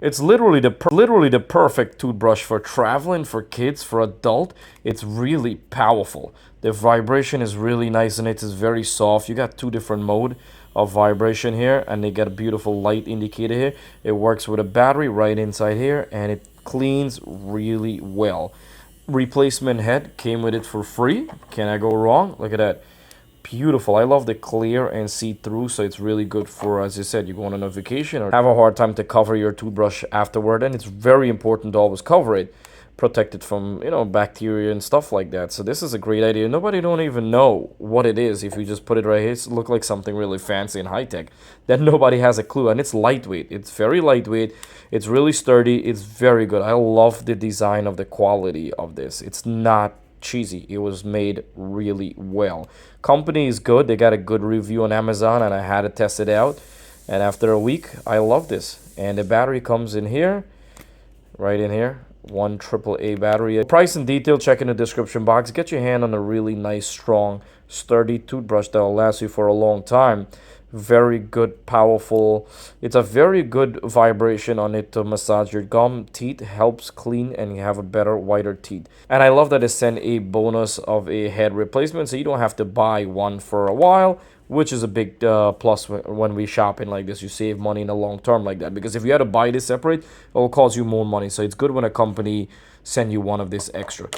It's literally the perfect toothbrush for traveling, for kids, for adult. It's really powerful. The vibration is really nice and it is very soft. You got two different mode of vibration here, and they got a beautiful light indicator here. It works with a battery right inside here, and it cleans really well. Replacement head came with it for free. Can I go wrong? Look at that. Beautiful. I love the clear and see-through, so it's really good for, as you said, you go on a vacation or have a hard time to cover your toothbrush afterward, and it's very important to always cover it, protect it from, you know, bacteria and stuff like that. So this is a great idea. Nobody don't even know what it is. If you just put it right here, it look like something really fancy and high-tech. Then nobody has a clue, and it's lightweight. It's very lightweight. It's really sturdy. It's very good. I love the design of the quality of this. It's not cheesy. It was made really well. Company is good. They got a good review on Amazon, and I had to test it out, and after a week I love this. And the battery comes in here, right in here, one AAA battery. Price and detail, check in the description box. Get your hand on a really nice, strong, sturdy toothbrush that will last you for a long time. Very good, powerful. It's a very good vibration on it to massage your gum. Teeth helps clean, and you have a better, whiter teeth. And I love that it sent a bonus of a head replacement, so you don't have to buy one for a while, which is a big plus when we shopping like this. You save money in the long term like that, because if you had to buy this separate, it will cost you more money. So it's good when a company send you one of this extra.